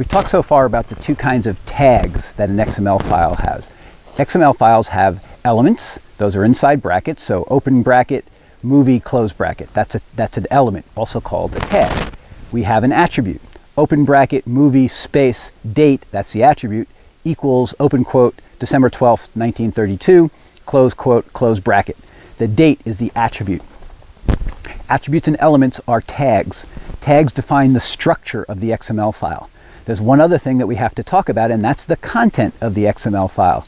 We've talked so far about the two kinds of tags that an XML file has. XML files have elements. Those are inside brackets, so open bracket, movie, close bracket. That's an element, also called a tag. We have an attribute. Open bracket, movie, space, date, that's the attribute, equals, open quote, December 12th, 1932, close quote, close bracket. The date is the attribute. Attributes and elements are tags. Tags define the structure of the XML file. There's one other thing that we have to talk about, and that's the content of the XML file.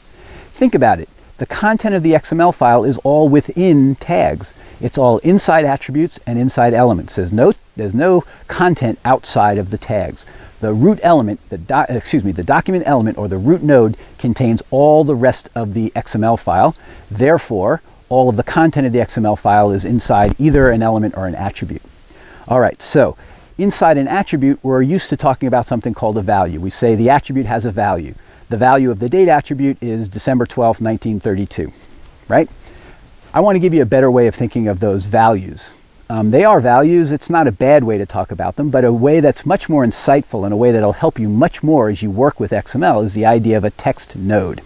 Think about it. The content of the XML file is all within tags. It's all inside attributes and inside elements. There's no content outside of the tags. The root element, the document element or the root node contains all the rest of the XML file. Therefore, all of the content of the XML file is inside either an element or an attribute. All right, so inside an attribute, we're used to talking about something called a value. We say the attribute has a value. The value of the date attribute is December 12th, 1932, right? I want to give you a better way of thinking of those values. They are values. It's not a bad way to talk about them, but a way that's much more insightful and a way that'll help you much more as you work with XML is the idea of a text node.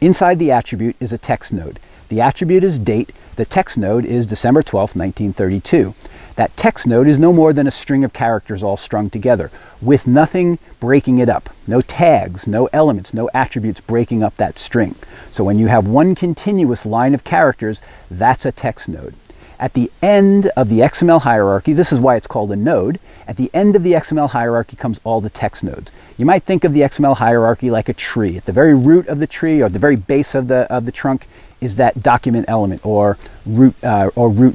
Inside the attribute is a text node. The attribute is date. The text node is December 12th, 1932. That text node is no more than a string of characters all strung together, with nothing breaking it up. No tags, no elements, no attributes breaking up that string. So when you have one continuous line of characters, that's a text node. At the end of the XML hierarchy, this is why it's called a node, at the end of the XML hierarchy comes all the text nodes. You might think of the XML hierarchy like a tree. At the very root of the tree, or the very base of the trunk, is that document element or root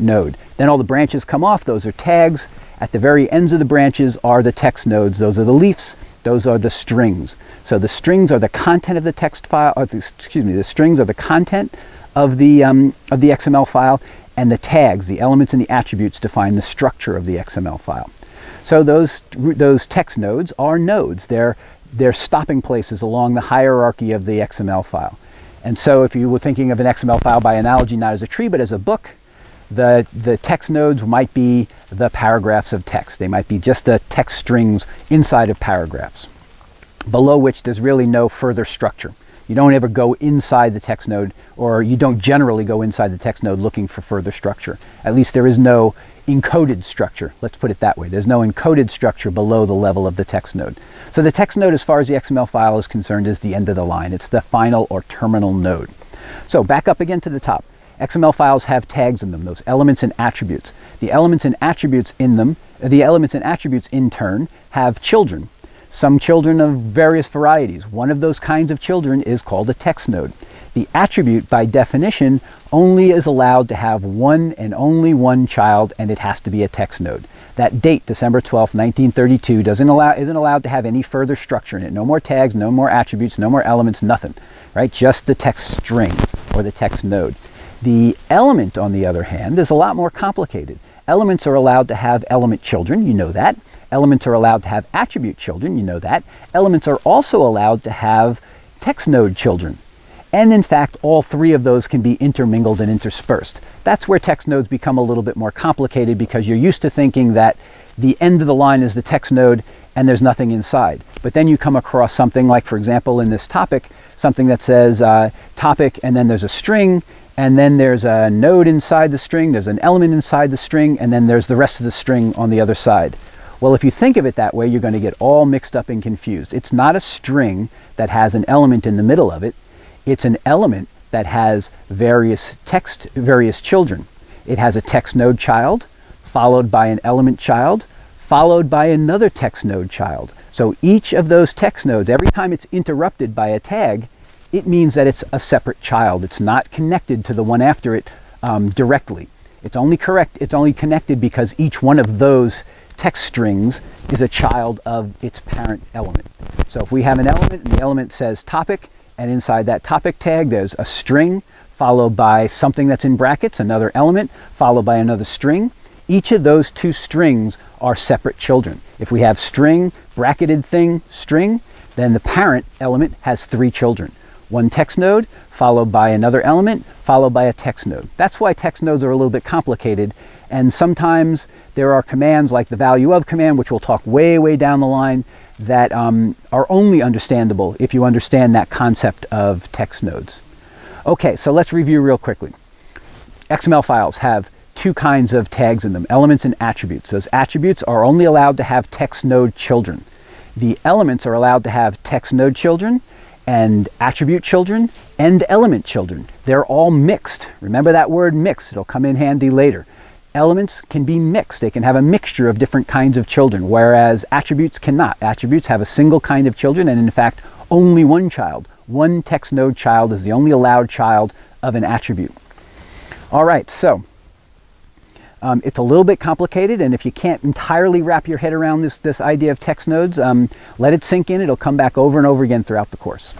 node. Then all the branches come off. Those are tags. At the very ends of the branches are the text nodes. Those are the leaves. Those are the strings. So the strings are the content of the text file. The strings are the content of the XML file, and the tags, the elements and the attributes, define the structure of the XML file. So those text nodes are nodes. They're stopping places along the hierarchy of the XML file. And so if you were thinking of an XML file by analogy, not as a tree, but as a book, the text nodes might be the paragraphs of text. They might be just the text strings inside of paragraphs, below which there's really no further structure. You don't ever go inside the text node, or you don't generally go inside the text node looking for further structure. At least there is no encoded structure. Let's put it that way. There's no encoded structure below the level of the text node. So the text node, as far as the XML file is concerned, is the end of the line. It's the final or terminal node. So back up again to the top. XML files have tags in them, those elements and attributes. The elements and attributes in turn have children. Some children of various varieties. One of those kinds of children is called a text node. The attribute, by definition, only is allowed to have one and only one child, and it has to be a text node. That date, December 12th, 1932, isn't allowed to have any further structure in it. No more tags, no more attributes, no more elements, nothing. Right? Just the text string or the text node. The element, on the other hand, is a lot more complicated. Elements are allowed to have element children, you know that. Elements are allowed to have attribute children, you know that. Elements are also allowed to have text node children. And in fact, all three of those can be intermingled and interspersed. That's where text nodes become a little bit more complicated, because you're used to thinking that the end of the line is the text node and there's nothing inside. But then you come across something like, for example, in this topic, something that says topic, and then there's a string, and then there's a node inside the string, there's an element inside the string, and then there's the rest of the string on the other side. Well, if you think of it that way, you're going to get all mixed up and confused. It's not a string that has an element in the middle of it. It's an element that has various children. It has a text node child, followed by an element child, followed by another text node child. So each of those text nodes, every time it's interrupted by a tag, it means that it's a separate child. It's not connected to the one after it directly. It's only connected because each one of those text strings is a child of its parent element. So if we have an element and the element says topic, and inside that topic tag there's a string followed by something that's in brackets, another element, followed by another string, each of those two strings are separate children. If we have string, bracketed thing, string, then the parent element has three children. One text node followed by another element followed by a text node. That's why text nodes are a little bit complicated, and sometimes there are commands like the value of command, which we'll talk way down the line, that are only understandable if you understand that concept of text nodes. Okay, so let's review real quickly. XML files have two kinds of tags in them, elements and attributes. Those attributes are only allowed to have text node children. The elements are allowed to have text node children and attribute children and element children. They're all mixed. Remember that word mixed, it'll come in handy later. Elements can be mixed. They can have a mixture of different kinds of children, whereas attributes cannot. Attributes have a single kind of children, and in fact, only one child. One text node child is the only allowed child of an attribute. All right, so it's a little bit complicated, and if you can't entirely wrap your head around this idea of text nodes, let it sink in. It'll come back over and over again throughout the course.